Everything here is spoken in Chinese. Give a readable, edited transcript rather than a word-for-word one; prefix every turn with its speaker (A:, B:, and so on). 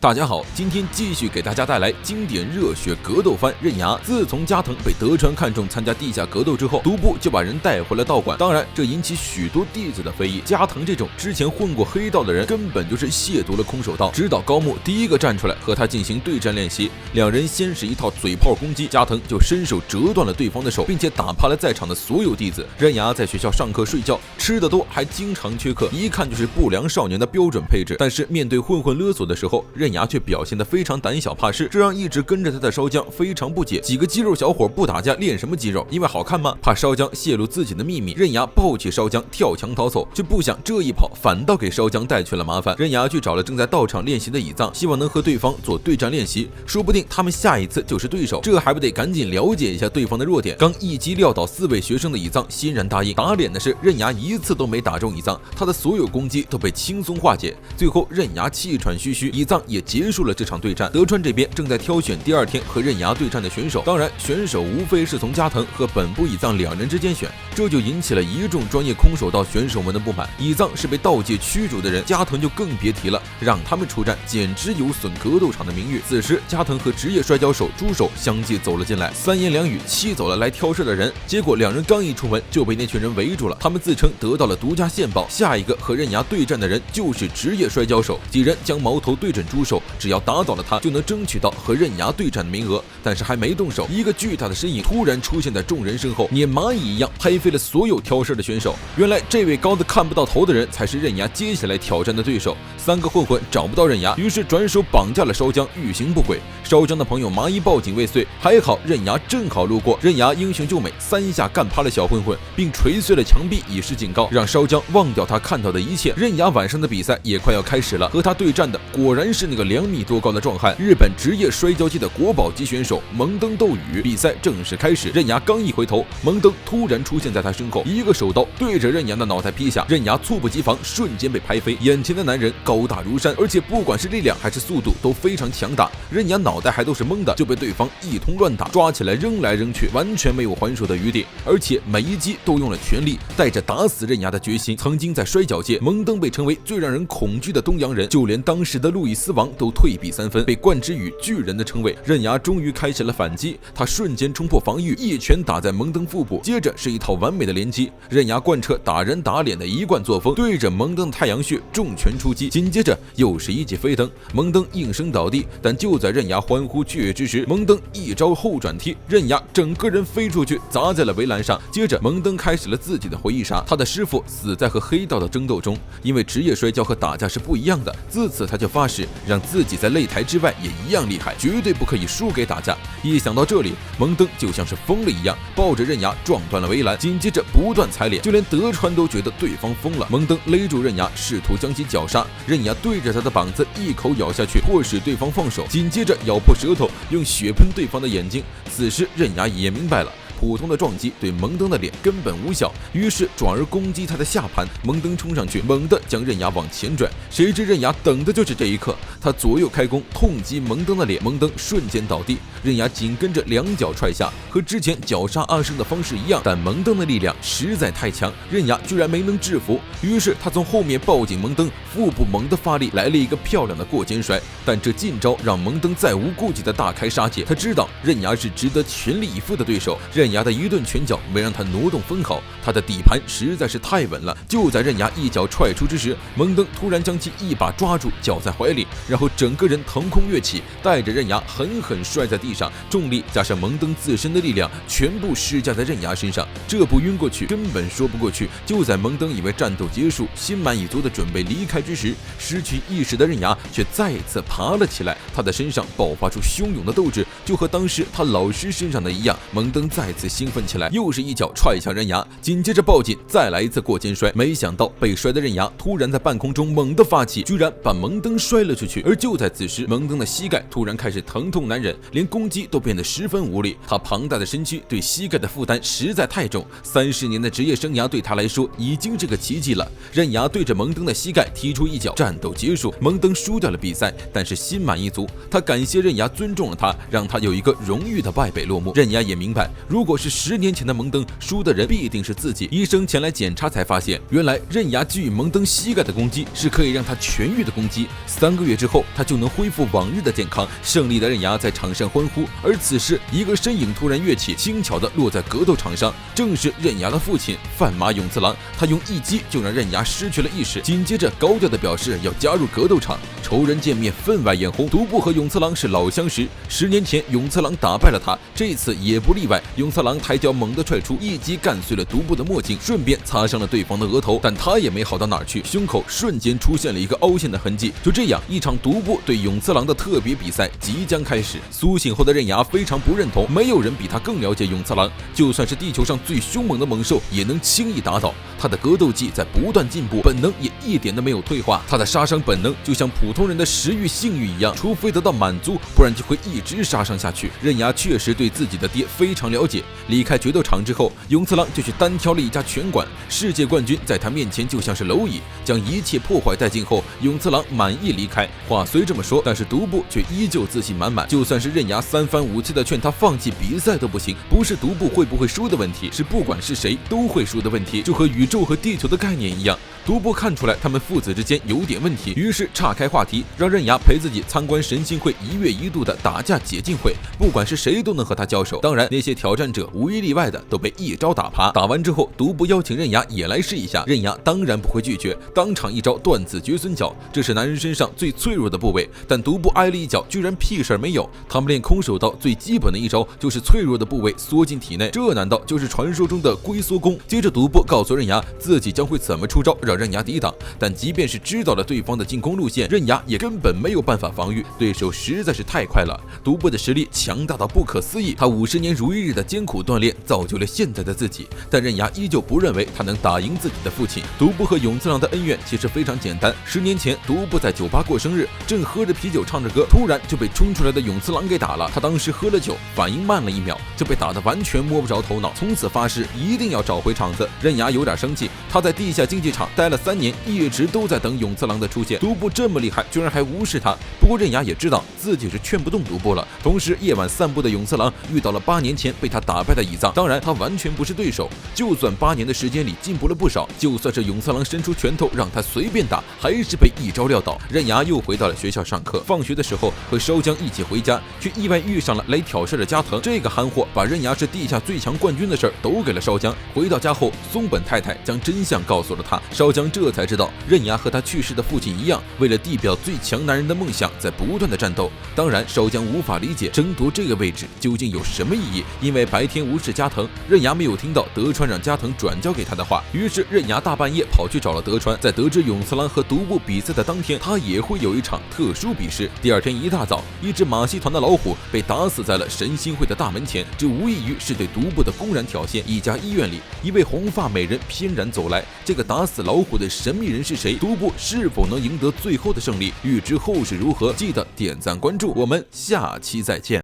A: 大家好，今天继续给大家带来经典热血格斗番《刃牙》。自从加藤被德川看中参加地下格斗之后，独步就把人带回了道馆。当然，这引起许多弟子的非议。加藤这种之前混过黑道的人，根本就是亵渎了空手道。直到高木第一个站出来和他进行对战练习，两人先是一套嘴炮攻击，加藤就伸手折断了对方的手，并且打趴了在场的所有弟子。刃牙在学校上课睡觉，吃得多，还经常缺课，一看就是不良少年的标准配置。但是面对混混勒索的时候，刃牙却表现得非常胆小怕事，这让一直跟着他的烧姜非常不解。几个肌肉小伙不打架练什么肌肉？因为好看吗？怕烧姜泄露自己的秘密，刃牙抱起烧姜跳墙逃走，却不想这一跑反倒给烧姜带去了麻烦。刃牙去找了正在道场练习的乙藏，希望能和对方做对战练习，说不定他们下一次就是对手。这还不得赶紧了解一下对方的弱点。刚一击撂倒4位学生的乙藏欣然答应。打脸的是刃牙一次都没打中乙藏，他的所有攻击都被轻松化解。最后刃牙气喘吁吁，乙藏也结束了这场对战。德川这边正在挑选第2天和刃牙对战的选手，当然选手无非是从加藤和本部乙藏2人之间选，这就引起了一众专业空手道选手们的不满。乙藏是被道界驱逐的人，加藤就更别提了，让他们出战简直有损格斗场的名誉。此时加藤和职业摔跤手猪手相继走了进来，3言2语气走了来挑事的人，结果2人刚一出门就被那群人围住了。他们自称得到了独家线报，下一个和刃牙对战的人就是职业摔跤手。几人将矛头对准猪手，只要打倒了他就能争取到和刃牙对战的名额。但是还没动手，一个巨大的身影突然出现在众人身后，撵蚂蚁一样拍飞了所有挑事的选手。原来这位高的看不到头的人才是刃牙接下来挑战的对手。3个混混找不到刃牙，于是转手绑架了烧姜，欲行不轨。烧姜的朋友蚂蚁报警未遂，还好刃牙正好路过，刃牙英雄救美，3下干趴了小混混，并捶碎了墙壁以示警告，让烧姜忘掉他看到的一切。刃牙晚上的比赛也快要开始了，和他对战的果然是那个2米多高的壮汉，日本职业摔跤界的国宝级选手蒙登斗宇。比赛正式开始，刃牙刚一回头，蒙登突然出现在他身后，一个手刀对着刃牙的脑袋劈下，刃牙猝不及防，瞬间被拍飞。眼前的男人高大如山，而且不管是力量还是速度都非常强大，刃牙脑袋还都是懵的，就被对方一通乱打，抓起来扔来扔去，完全没有还手的余地，而且每一击都用了全力，带着打死刃牙的决心。曾经在摔跤界，蒙登被称为最让人恐惧的东洋人，就连当时的路易斯王都退避3分，被冠之于巨人的称谓。刃牙终于开始了反击，他瞬间冲破防御，一拳打在蒙登腹部，接着是一套完美的连击。刃牙贯彻打人打脸的一贯作风，对着蒙登的太阳穴重拳出击，紧接着又是一记飞蹬，蒙登应声倒地。但就在刃牙欢呼雀跃之时，蒙登一招后转踢，刃牙整个人飞出去砸在了围栏上。接着蒙登开始了自己的回忆杀，他的师傅死在和黑道的争斗中，因为职业摔跤和打架是不一样的，自此他就发誓让自己在擂台之外也一样厉害，绝对不可以输给打架。一想到这里，蒙登就像是疯了一样，抱着刃牙撞断了围栏，紧接着不断踩脸，就连德川都觉得对方疯了。蒙登勒住刃牙，试图将其绞杀，刃牙对着他的膀子一口咬下去，迫使对方放手，紧接着咬破舌头，用血喷对方的眼睛。此时刃牙也明白了，普通的撞击对蒙登的脸根本无效，于是转而攻击他的下盘。蒙登冲上去，猛地将刃牙往前拽，谁知刃牙等的就是这一刻，他左右开弓，痛击蒙登的脸，蒙登瞬间倒地，刃牙紧跟着2脚踹下，和之前绞杀阿生的方式一样，但蒙登的力量实在太强，刃牙居然没能制服，于是他从后面抱紧蒙登，腹部猛地发力，来了一个漂亮的过肩摔。但这近招让蒙登再无顾忌的大开杀戒，他知道刃牙是值得全力以赴的对手，刃牙的一顿拳脚没让他挪动分毫，他的底盘实在是太稳了。就在刃牙一脚踹出之时，蒙登突然将其一把抓住，绞在怀里，然后整个人腾空跃起，带着刃牙狠狠摔在地上，重力加上蒙登自身的力量全部施加在刃牙身上，这不晕过去根本说不过去。就在蒙登以为战斗结束，心满意足的准备离开之时，失去意识的刃牙却再次爬了起来，他的身上爆发出汹涌的斗志，就和当时他老师身上的一样。蒙登再次兴奋起来，又是一脚踹向刃牙，紧接着抱紧，再来一次过肩摔。没想到被摔的刃牙突然在半空中猛地发起，居然把蒙登摔了出去。而就在此时，蒙登的膝盖突然开始疼痛难忍，连攻击都变得十分无力。他庞大的身躯对膝盖的负担实在太重，30年的职业生涯对他来说已经是个奇迹了。刃牙对着蒙登的膝盖踢出一脚，战斗结束，蒙登输掉了比赛，但是心满意足。他感谢刃牙尊重了他，让他他有一个荣誉的败北落幕。刃牙也明白，如果是10年前的蒙登，输的人必定是自己。医生前来检查才发现，原来刃牙给予蒙登膝盖的攻击是可以让他痊愈的攻击，3个月之后他就能恢复往日的健康。胜利的刃牙在场上欢呼，而此时一个身影突然跃起，轻巧地落在格斗场上，正是刃牙的父亲范马勇次郎。他用一击就让刃牙失去了意识，紧接着高调的表示要加入格斗场。仇人见面分外眼红，独步和勇次郎是老相识，10年前勇次郎打败了他，这次也不例外。勇次郎抬脚猛地踹出，一击干碎了独步的墨镜，顺便擦伤了对方的额头，但他也没好到哪儿去，胸口瞬间出现了一个凹陷的痕迹。就这样，一场独步对勇次郎的特别比赛即将开始。苏醒后的刃牙非常不认同，没有人比他更了解勇次郎，就算是地球上最凶猛的猛兽也能轻易打倒他。的格斗技在不断进步，本能也一点都没有退化。他的杀伤本能就像普通人的食欲性欲一样，除非得到满足，不然就会一直杀伤下去。刃牙确实对自己的爹非常了解。离开决斗场之后，勇次郎就去单挑了一家拳馆，世界冠军在他面前就像是蝼蚁，将一切破坏殆尽后，勇次郎满意离开。话虽这么说，但是独步却依旧自信满满。就算是刃牙3番5次的劝他放弃比赛都不行，不是独步会不会输的问题，是不管是谁都会输的问题，就和宇宙和地球的概念一样。独步看出来他们父子之间有点问题，于是岔开话题，让刃牙陪自己参观神心会1月1度的打架解禁会，不管是谁都能和他交手。当然，那些挑战者无一例外的都被一招打趴。打完之后，独步邀请刃牙也来试一下，刃牙当然不会拒绝，当场一招断子绝孙脚，这是男人身上最脆弱的部位，但独步挨了一脚居然屁事儿没有。他们练空手道最基本的一招就是脆弱的部位缩进体内，这难道就是传说中的龟缩功？接着独步告诉刃牙自己将会怎么出招让刃牙抵挡，但即便是知道了对方的进攻路线，刃牙也根本没有办法防御，对手实在是太快了。独步的实力强大到不可思议，他50年如一日的艰苦锻炼造就了现在的自己，但刃牙依旧不认为他能打赢自己的父亲。独步和勇次郎的恩怨其实非常简单，10年前独步在酒吧过生日，正喝着啤酒唱着歌，突然就被冲出来的勇次郎给打了。他当时喝了酒，反应慢了1秒，就被打得完全摸不着头脑，从此发誓一定要找回场子。刃牙有点生气，他在地下竞技场待了3年，一直都在等勇次郎的出现。独步这么厉害，居然还无视他。不过刃牙也知道自己是劝不动独步了。同时，夜晚散步的勇次郎遇到了8年前被他打败的乙藏，当然他完全不是对手。就算8年的时间里进步了不少，就算是勇次郎伸出拳头让他随便打，还是被一招撂倒。刃牙又回到了学校上课，放学的时候和烧江一起回家，却意外遇上了来挑事的加藤。这个憨货把刃牙是地下最强冠军的事儿都给了烧江。回到家后，松本太太将真相告诉了他，烧江这才知道刃牙和他去世的父亲一样，为了地表最强男人的梦想在不断的战斗。当然，烧江无法理解争夺这个位置究竟有什么意义，因为白天无视加藤，刃牙没有听到德川让加藤转交给他的话。于是刃牙大半夜跑去找了德川，在得知勇次郎和独步比赛的当天，他也会有一场特殊比试。第二天一大早，一只马戏团的老虎被打死在了神心会的大门前，这无异于是对独步的公然挑衅。一家医院里，一位红发美人翩然走来，这个打死老虎的神秘人是谁？独步是否能赢得最后的胜利？欲知后事如何，记得点赞关注，我们下期再见。